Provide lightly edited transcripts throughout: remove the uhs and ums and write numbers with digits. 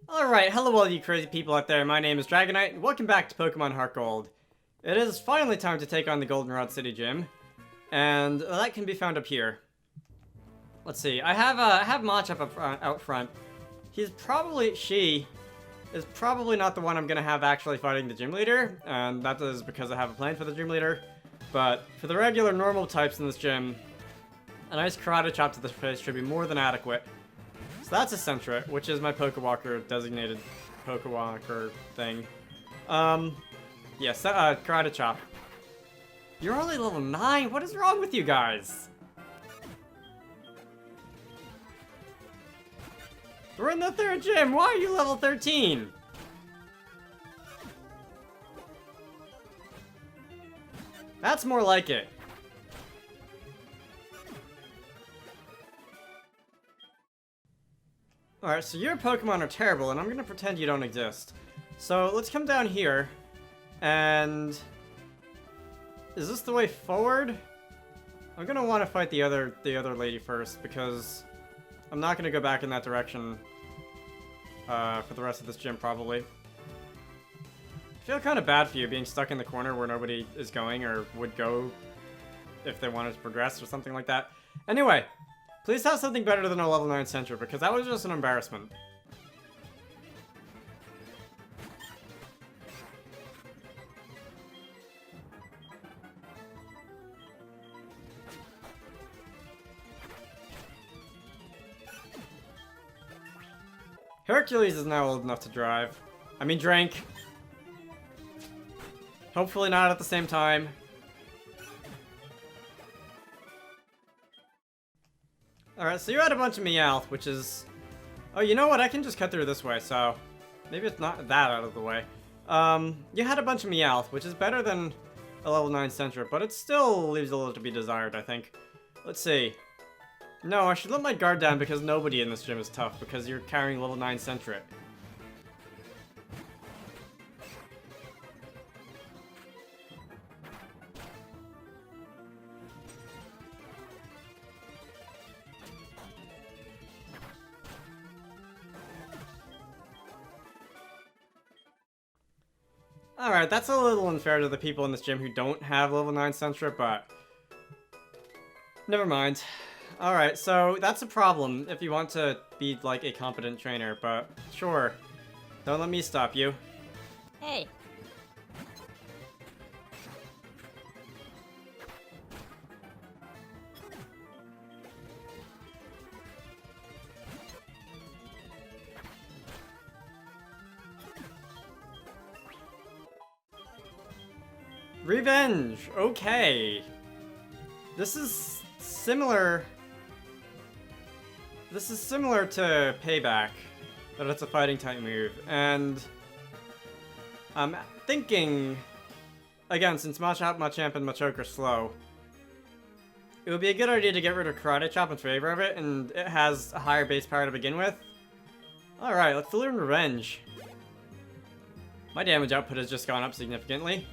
Alright, hello all you crazy people out there, my name is Dragonite, and welcome back to Pokemon HeartGold. It is finally time to take on the Goldenrod City Gym, and that can be found up here. Let's see, I have Mach out front. She is probably not the one I'm gonna have actually fighting the gym leader, and that is because I have a plan for the gym leader. But for the regular normal types in this gym, a nice karate chop to the face should be more than adequate. So that's a Centra, which is my Pokewalker designated Pokewalker thing. Yes, Karate Chop. You're only level 9? What is wrong with you guys? We're in the 3rd gym, why are you level 13? That's more like it. Alright, so your Pokemon are terrible, and I'm gonna pretend you don't exist. So, let's come down here, and... Is this the way forward? I'm gonna want to fight the other lady first, because I'm not gonna go back in that direction for the rest of this gym, probably. I feel kind of bad for you being stuck in the corner where nobody is going, or would go if they wanted to progress, or something like that. Anyway! Please have something better than a level 9 Centra, because that was just an embarrassment. Hercules is now old enough to drive. I mean, drink. Hopefully not at the same time. Alright, so you had a bunch of Meowth, which is... Oh, you know what? I can just cut through this way, so... Maybe it's not that out of the way. You had a bunch of Meowth, which is better than a level 9 Centra, but it still leaves a little to be desired, I think. Let's see. No, I should let my guard down because nobody in this gym is tough, because you're carrying level 9 Centra. Alright, that's a little unfair to the people in this gym who don't have level 9 Centra, but... Never mind. Alright, so that's a problem if you want to be, like, a competent trainer, but sure. Don't let me stop you. Hey. Revenge! Okay. This is similar... This is similar to Payback, but it's a fighting type move, and... I'm thinking... Again, since Machamp and Machoke are slow, it would be a good idea to get rid of Karate Chop in favor of it, and it has a higher base power to begin with. Alright, let's learn Revenge. My damage output has just gone up significantly.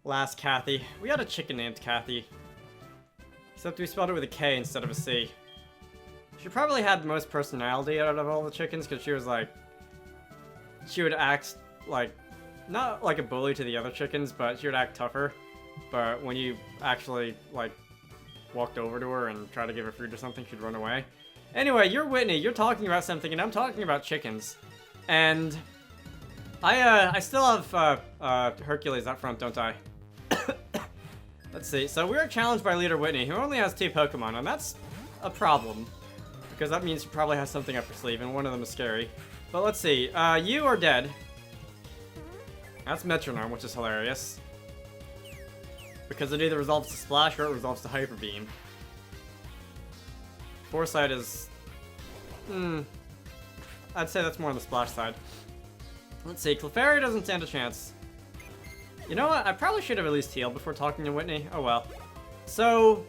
Last Kathy. We had a chicken named Kathy. Except we spelled it with a K instead of a C. She probably had the most personality out of all the chickens, because she was like... She would act like... Not like a bully to the other chickens, but she would act tougher. But when you actually, like, walked over to her and tried to give her food or something, she'd run away. Anyway, you're Whitney, you're talking about something, and I'm talking about chickens. And... I still have, Hercules up front, don't I? Let's see, so we are challenged by Leader Whitney, who only has 2 Pokemon, and that's a problem. Because that means she probably has something up her sleeve, and one of them is scary. But let's see, you are dead. That's Metronome, which is hilarious. Because it either resolves to Splash or it resolves to Hyper Beam. Foresight is... I'd say that's more on the Splash side. Let's see, Clefairy doesn't stand a chance. You know what? I probably should have at least healed before talking to Whitney. Oh well. So,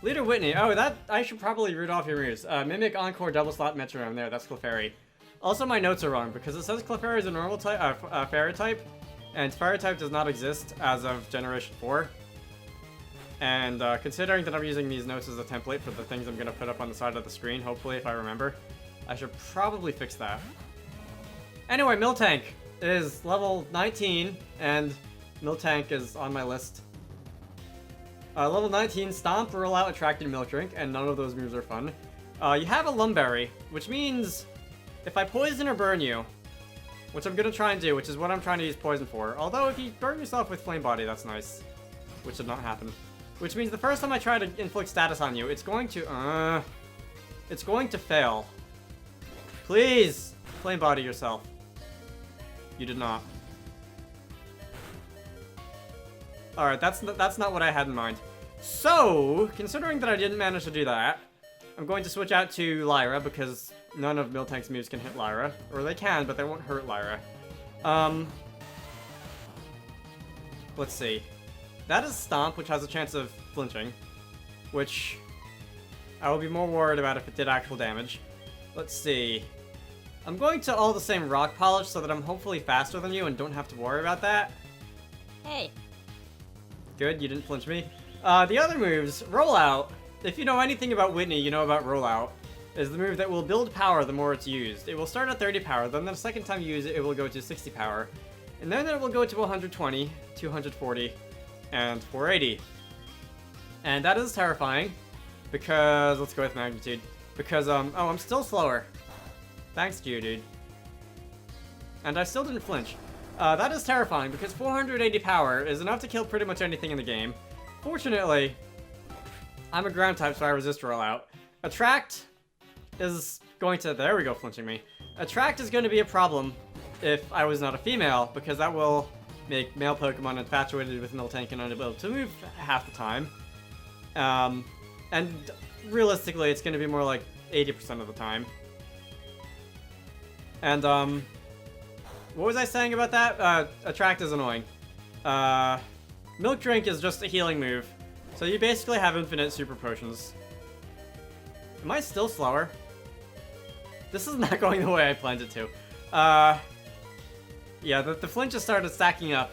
Leader Whitney. Oh, I should probably root off your moves. Mimic, Encore, Double Slot, Metronome. There, that's Clefairy. Also, my notes are wrong because it says Clefairy is a normal type, fairy type, and Fire type does not exist as of Generation 4. And considering that I'm using these notes as a template for the things I'm going to put up on the side of the screen, hopefully if I remember, I should probably fix that. Anyway, Miltank is level 19, and Miltank is on my list. Level 19, Stomp, Roll Out, Attract, and Milk Drink, and none of those moves are fun. You have a Lumberry, which means if I poison or burn you, which I'm going to try and do, which is what I'm trying to use poison for. Although if you burn yourself with Flame Body, that's nice. Which did not happen. Which means the first time I try to inflict status on you, it's going to fail. Please, Flame Body yourself. You did not. Alright, that's not what I had in mind. So, considering that I didn't manage to do that, I'm going to switch out to Lyra, because none of Miltank's moves can hit Lyra. Or they can, but they won't hurt Lyra. Let's see. That is Stomp, which has a chance of flinching, which I would be more worried about if it did actual damage. Let's see. I'm going to all the same Rock Polish so that I'm hopefully faster than you and don't have to worry about that. Hey. Good, you didn't flinch me. The other moves, Rollout. If you know anything about Whitney, you know about Rollout. Is the move that will build power the more it's used. It will start at 30 power, then the second time you use it, it will go to 60 power. And then it will go to 120, 240, and 480. And that is terrifying, because, let's go with Magnitude. Because, oh, I'm still slower. Thanks, Geodude. And I still didn't flinch. That is terrifying, because 480 power is enough to kill pretty much anything in the game. Fortunately, I'm a ground type, so I resist Rollout. Attract is going to... There we go, flinching me. Attract is going to be a problem if I was not a female, because that will make male Pokemon infatuated with Miltank and unable to move half the time. And realistically, it's going to be more like 80% of the time. And, what was I saying about that? Attract is annoying. Milk Drink is just a healing move. So you basically have infinite super potions. Am I still slower? This is not going the way I planned it to. Yeah, the flinch just started stacking up.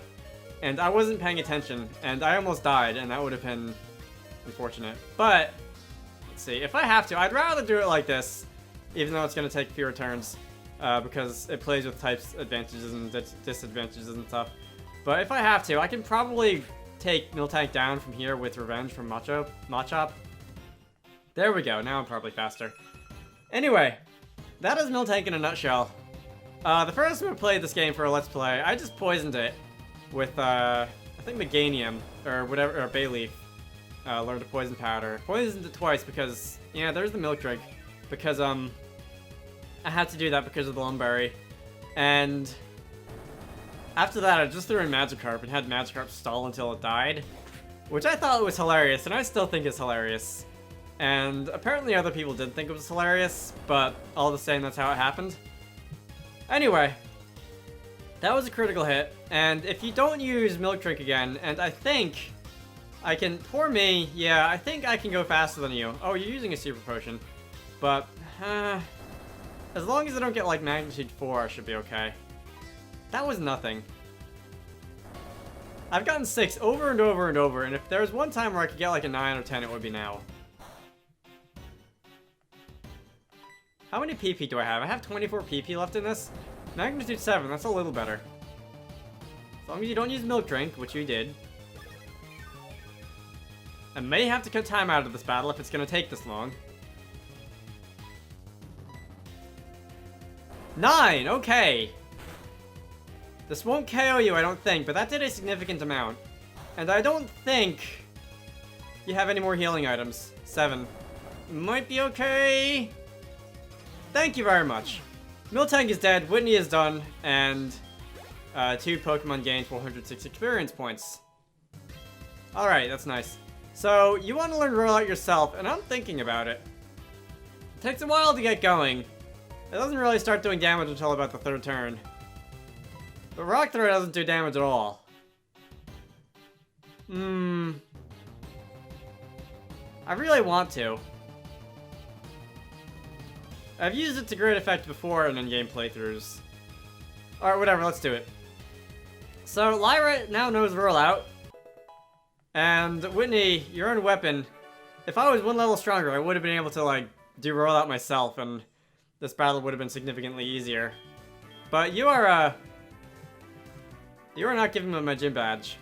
And I wasn't paying attention. And I almost died, and that would have been unfortunate. But, let's see. If I have to, I'd rather do it like this. Even though it's going to take fewer turns. Because it plays with types advantages and disadvantages and stuff. But if I have to, I can probably take Miltank down from here with Revenge from Machop. There we go, now I'm probably faster. Anyway, that is Miltank in a nutshell. The first time I played this game for a Let's Play, I just poisoned it with, I think Meganium, or whatever, or Bayleaf. Learned a Poison Powder. Poisoned it twice because, yeah, there's the Milk Drink. Because, I had to do that because of the Lumberry. And after that, I just threw in Magikarp and had Magikarp stall until it died. Which I thought was hilarious, and I still think it's hilarious. And apparently other people did think it was hilarious, but all the same, that's how it happened. Anyway, that was a critical hit. And if you don't use Milk Drink again, and I think I can... Poor me, yeah, I think I can go faster than you. Oh, you're using a Super Potion. But, as long as I don't get, like, Magnitude 4, I should be okay. That was nothing. I've gotten 6 over and over and over, and if there was one time where I could get, like, a 9 or 10, it would be now. How many PP do I have? I have 24 PP left in this. Magnitude 7, that's a little better. As long as you don't use Milk Drink, which you did. I may have to cut time out of this battle if it's going to take this long. 9! Okay! This won't KO you, I don't think, but that did a significant amount. And I don't think you have any more healing items. 7. Might be okay. Thank you very much. Miltank is dead, Whitney is done, and 2 Pokemon gained 406 experience points. Alright, that's nice. So, you want to learn Rollout yourself, and I'm thinking about it. It takes a while to get going. It doesn't really start doing damage until about the 3rd turn. But Rock Throw doesn't do damage at all. I really want to. I've used it to great effect before in in-game playthroughs. Alright, whatever, let's do it. So, Lyra now knows Roll Out. And, Whitney, your own weapon. If I was one level stronger, I would have been able to, like, do Roll Out myself, and this battle would have been significantly easier. But you are not giving me my gym badge.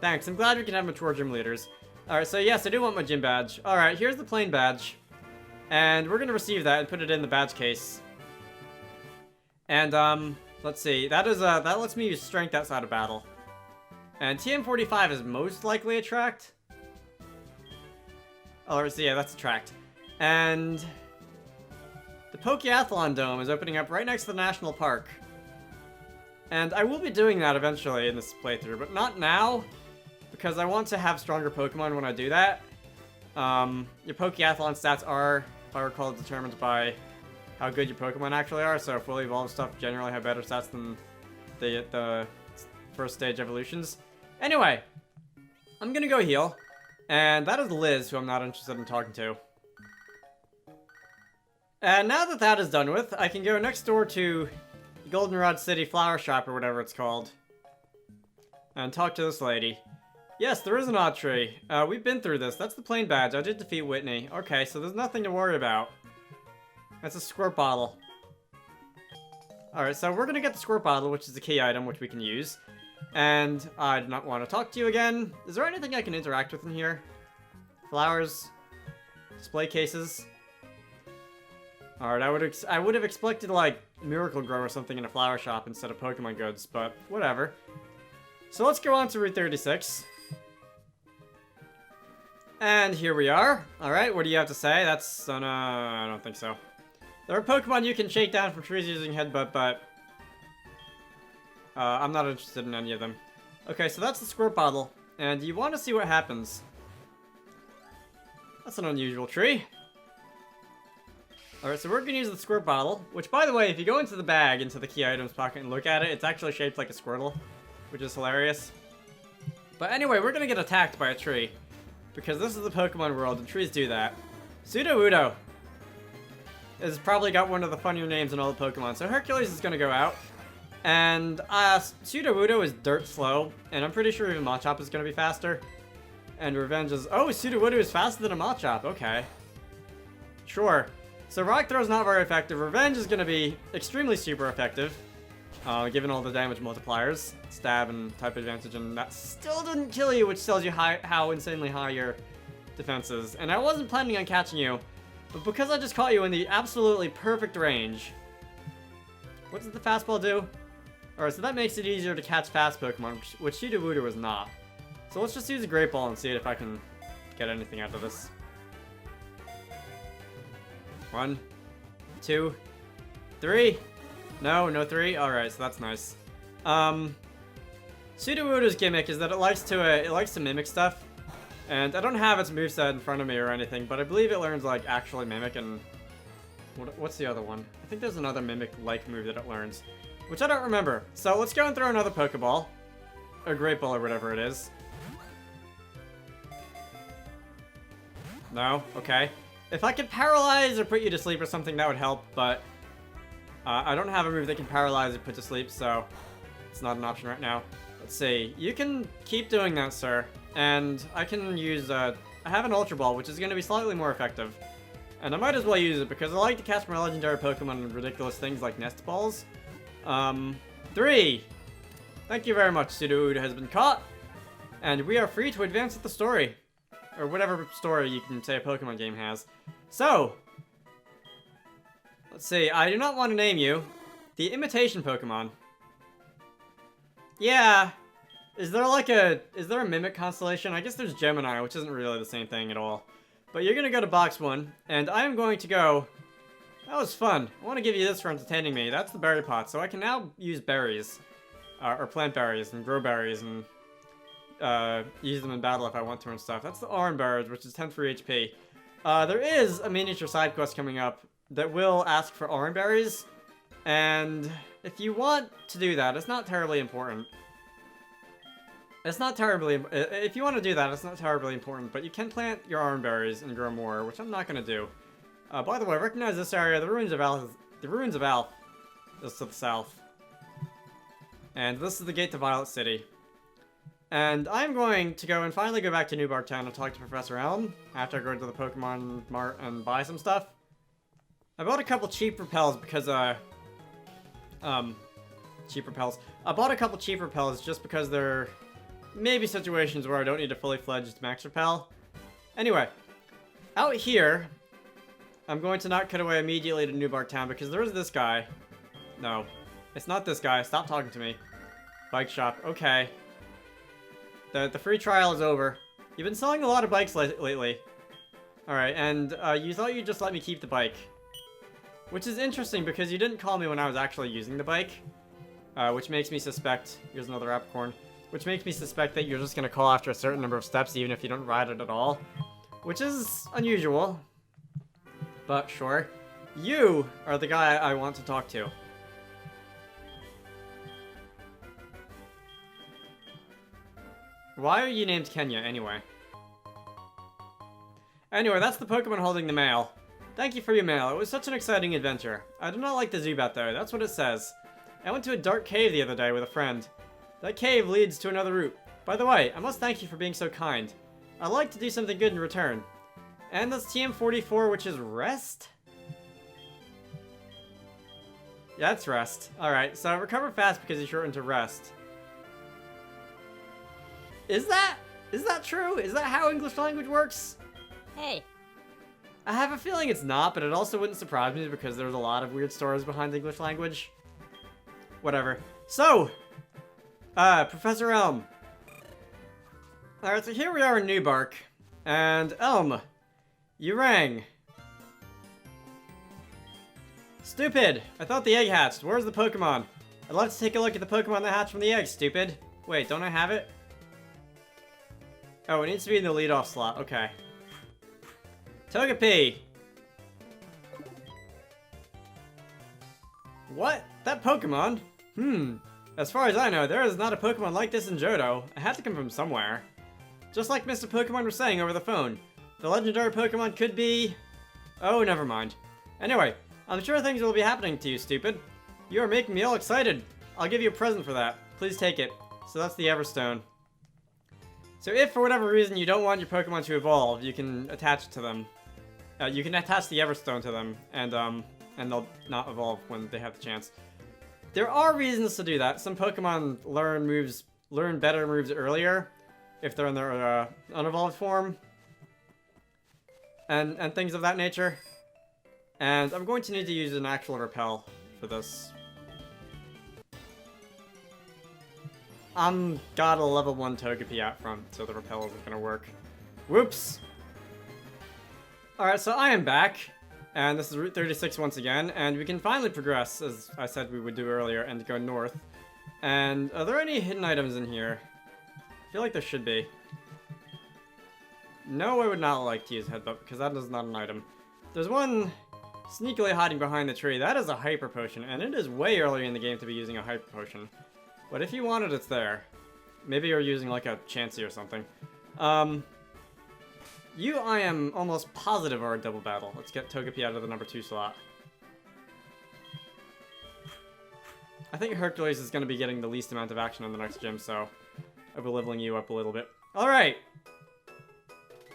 Thanks, I'm glad we can have mature gym leaders. Alright, so yes, I do want my gym badge. Alright, here's the plain badge. And we're gonna receive that and put it in the badge case. And, let's see. That lets me use strength outside of battle. And TM45 is most likely attract. Oh, so yeah, that's attract. And the Pokeathlon Dome is opening up right next to the National Park. And I will be doing that eventually in this playthrough, but not now. Because I want to have stronger Pokemon when I do that. Your Pokeathlon stats are, if I recall, determined by how good your Pokemon actually are. So fully evolved stuff generally have better stats than the first stage evolutions. Anyway, I'm gonna go heal. And that is Liz, who I'm not interested in talking to. And now that that is done with, I can go next door to Goldenrod City Flower Shop, or whatever it's called. And talk to this lady. Yes, there is an odd tree. We've been through this. That's the plain badge. I did defeat Whitney. Okay, so there's nothing to worry about. That's a squirt bottle. Alright, so we're gonna get the squirt bottle, which is a key item, which we can use. And I do not want to talk to you again. Is there anything I can interact with in here? Flowers? Display cases? Alright, I would have expected, like, Miracle Grow or something in a flower shop instead of Pokemon goods, but whatever. So let's go on to Route 36. And here we are. Alright, what do you have to say? That's, I don't think so. There are Pokemon you can shake down from trees using Headbutt, but I'm not interested in any of them. Okay, so that's the squirt bottle, and you want to see what happens. That's an unusual tree. Alright, so we're gonna use the squirt bottle, which, by the way, if you go into the bag, into the key items pocket and look at it, it's actually shaped like a Squirtle, which is hilarious. But anyway, we're gonna get attacked by a tree. Because this is the Pokemon world, and trees do that. Sudowoodo has probably got one of the funnier names in all the Pokemon. So Hercules is gonna go out. And Sudowoodo is dirt slow, and I'm pretty sure even Machop is gonna be faster. And Revenge is... Oh, Sudowoodo is faster than a Machop, okay. Sure. So Rock Throw is not very effective. Revenge is gonna be extremely super effective. Given all the damage multipliers, stab and type advantage, and that still didn't kill you, which tells you how insanely high your defense is. And I wasn't planning on catching you, but because I just caught you in the absolutely perfect range. What does the fastball do? Alright, so that makes it easier to catch fast Pokemon, which Sudowoodo was not. So let's just use a Great Ball and see if I can get anything out of this. 1, 2, 3. No 3? Alright, so that's nice. Sudowoodo's gimmick is that it likes to mimic stuff. And I don't have its moveset in front of me or anything, but I believe it learns, like, actually mimic and... What's the other one? I think there's another mimic-like move that it learns. Which I don't remember. So let's go and throw another Pokeball. Or Great Ball or whatever it is. No? Okay. If I could paralyze or put you to sleep or something, that would help, but... I don't have a move that can paralyze or put to sleep, so it's not an option right now. Let's see. You can keep doing that, sir. And I can use, I have an Ultra Ball, which is going to be slightly more effective. And I might as well use it, because I like to catch my legendary Pokemon in ridiculous things like Nest Balls. 3! Thank you very much, Sudowoodo has been caught. And we are free to advance with the story. Or whatever story you can say a Pokemon game has. So... Let's see, I do not want to name you. The imitation Pokemon. Yeah. Is there a Mimic constellation? I guess there's Gemini, which isn't really the same thing at all. But you're gonna go to box 1, and I am going to go... That was fun. I want to give you this for entertaining me. That's the berry pot, so I can now use berries. Or plant berries, and grow berries, and... use them in battle if I want to and stuff. That's the Oran Bird, which is 10 free HP. There is a miniature side quest coming up that will ask for Oran Berries, and if you want to do that, it's not terribly important. If you want to do that, it's not terribly important, but you can plant your Oran Berries and grow more, which I'm not going to do. By the way, recognize this area. The ruins of The ruins of Alph. This is to the south. And this is the gate to Violet City. And I'm going to go and finally go back to New Bark Town and talk to Professor Elm after I go to the Pokemon Mart and buy some stuff. I bought a couple cheap repels because, cheap repels. I bought a couple cheap repels just because there may be situations where I don't need a fully fledged max repel. Anyway, out here, I'm going to not cut away immediately to New Bark Town because there is this guy. No, it's not this guy. Stop talking to me. Bike shop. Okay. The free trial is over. You've been selling a lot of bikes lately. Alright, and you thought you'd just let me keep the bike. Which is interesting because you didn't call me when I was actually using the bike. Which makes me suspect... Here's another apricorn. Which makes me suspect that you're just going to call after a certain number of steps even if you don't ride it at all. Which is unusual. But sure. You are the guy I want to talk to. Why are you named Kenya, anyway? Anyway, that's the Pokemon holding the mail. Thank you for your mail. It was such an exciting adventure. I do not like the Zubat, though. That's what it says. I went to a dark cave the other day with a friend. That cave leads to another route. By the way, I must thank you for being so kind. I'd like to do something good in return. And that's TM44, which is rest? Yeah, it's rest. Alright, so recover fast because you shortened to rest. Is that true? Is that how English language works? Hey. I have a feeling it's not, but it also wouldn't surprise me because there's a lot of weird stories behind English language. Whatever. So, Professor Elm. Alright, so here we are in New Bark. And Elm, you rang. Stupid! I thought the egg hatched. Where's the Pokemon? I'd love to take a look at the Pokemon that hatched from the egg, stupid. Wait, don't I have it? Oh, it needs to be in the leadoff slot. Okay. Togepi! What? That Pokemon? As far as I know, there is not a Pokemon like this in Johto. It had to come from somewhere. Just like Mr. Pokemon was saying over the phone. The legendary Pokemon could be... Oh, never mind. Anyway, I'm sure things will be happening to you, stupid. You are making me all excited. I'll give you a present for that. Please take it. So that's the Everstone. So if, for whatever reason, you don't want your Pokemon to evolve, you can attach it to them. You can attach the Everstone to them, and they'll not evolve when they have the chance. There are reasons to do that. Some Pokemon learn better moves earlier, if they're in their unevolved form, and things of that nature. And I'm going to need to use an actual repel for this. Got a level 1 Togepi out front, so the repel isn't gonna work. Whoops! Alright, so I am back, and this is Route 36 once again, and we can finally progress, as I said we would do earlier, and go north. And are there any hidden items in here? I feel like there should be. No, I would not like to use Headbutt, because that is not an item. There's one sneakily hiding behind the tree. That is a Hyper Potion, and it is way earlier in the game to be using a Hyper Potion. But if you want it, it's there. Maybe you're using like a Chansey or something. You, I am almost positive are a double battle. Let's get Togepi out of the number 2 slot. I think Hercules is going to be getting the least amount of action in the next gym, so I'll be leveling you up a little bit. Alright!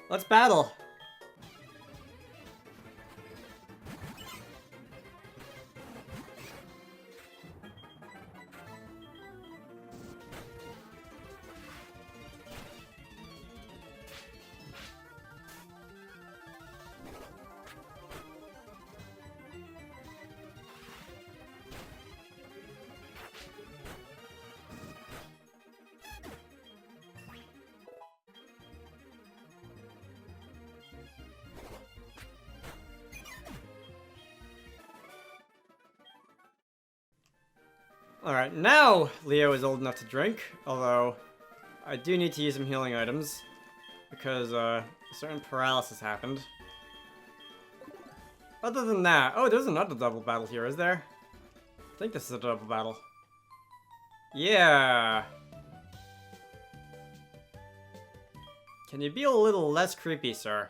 Let's battle! Alright, now Leo is old enough to drink, although I do need to use some healing items, because a certain paralysis happened. Other than that, oh, there's another double battle here, is there? I think this is a double battle. Yeah! Can you be a little less creepy, sir?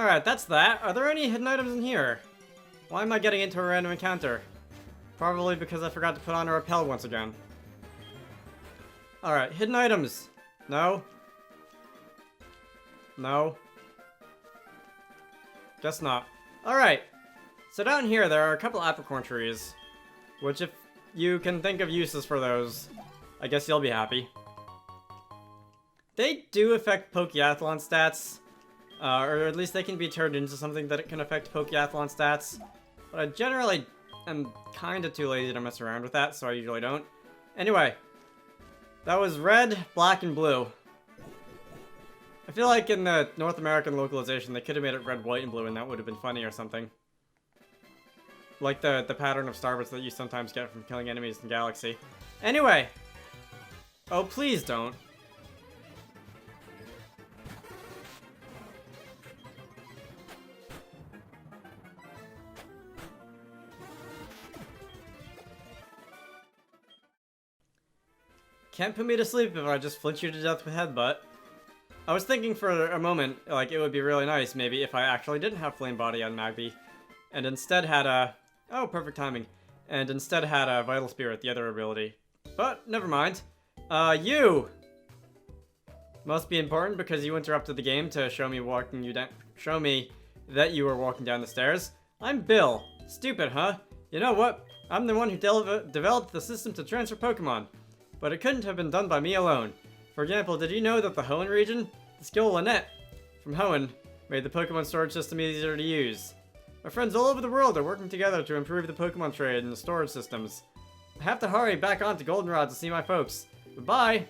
Alright, that's that. Are there any hidden items in here? Why am I getting into a random encounter? Probably because I forgot to put on a repel once again. Alright, hidden items. No. No. Guess not. Alright. So down here, there are a couple apricorn trees. Which, if you can think of uses for those, I guess you'll be happy. They do affect Pokeathlon stats. Or at least they can be turned into something that it can affect Pokeathlon stats. But I generally am kinda too lazy to mess around with that, so I usually don't. Anyway. That was red, black, and blue. I feel like in the North American localization, they could have made it red, white, and blue, and that would have been funny or something. Like the pattern of Starbursts that you sometimes get from killing enemies in Galaxy. Anyway! Oh, please don't. Can't put me to sleep if I just flinch you to death with Headbutt. I was thinking for a moment, like, it would be really nice, maybe, if I actually didn't have Flame Body on Magby, and instead had a... Oh, perfect timing. And instead had a Vital Spirit, the other ability. But, never mind. You! Must be important because you interrupted the game to show me walking you down... Show me that you were walking down the stairs. I'm Bill. Stupid, huh? You know what? I'm the one who developed the system to transfer Pokémon. But it couldn't have been done by me alone. For example, did you know that the Hoenn region, the skill Lynette from Hoenn, made the Pokemon storage system easier to use? My friends all over the world are working together to improve the Pokemon trade and the storage systems. I have to hurry back on to Goldenrod to see my folks. Goodbye!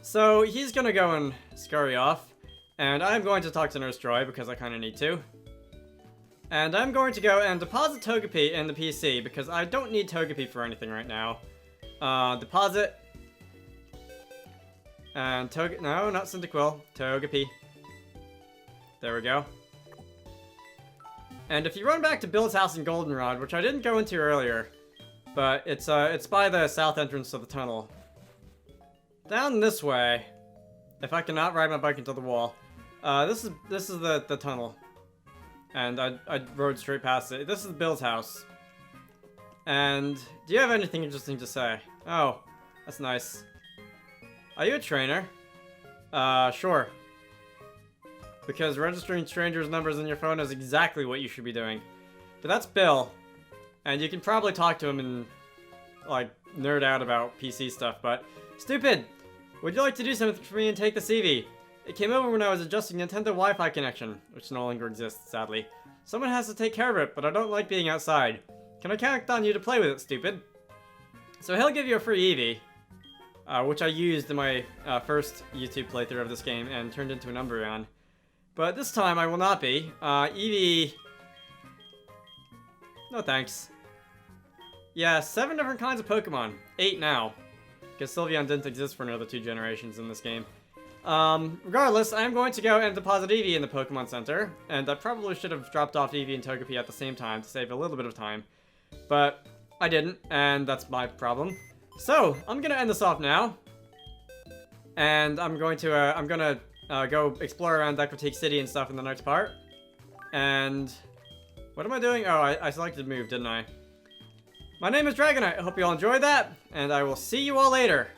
So, he's gonna go and scurry off, and I'm going to talk to Nurse Joy because I kinda need to. And I'm going to go and deposit Togepi in the PC, because I don't need Togepi for anything right now. Deposit. And no, not Cyndaquil. Togepi. There we go. And if you run back to Bill's house in Goldenrod, which I didn't go into earlier, but it's by the south entrance of the tunnel. Down this way, if I cannot ride my bike into the wall, this is the tunnel. And I rode straight past it. This is Bill's house. And do you have anything interesting to say? Oh, that's nice. Are you a trainer? Sure. Because registering strangers' numbers in your phone is exactly what you should be doing. But that's Bill. And you can probably talk to him and, like, nerd out about PC stuff, but... Stupid! Would you like to do something for me and take the CV? It came over when I was adjusting Nintendo Wi-Fi connection, which no longer exists, sadly. Someone has to take care of it, but I don't like being outside. Can I count on you to play with it, stupid? So he'll give you a free Eevee, which I used in my first YouTube playthrough of this game and turned into an Umbreon. But this time I will not be. Eevee... No thanks. Yeah, 7 different kinds of Pokemon. 8 now. Because Sylveon didn't exist for another 2 generations in this game. Regardless, I'm going to go and deposit Eevee in the Pokemon Center, and I probably should have dropped off Eevee and Togepi at the same time to save a little bit of time, but I didn't, and that's my problem. So, I'm gonna end this off now, and I'm gonna go explore around Decoratique City and stuff in the next part, and what am I doing? Oh, I selected move, didn't I? My name is Dragonite, I hope you all enjoyed that, and I will see you all later.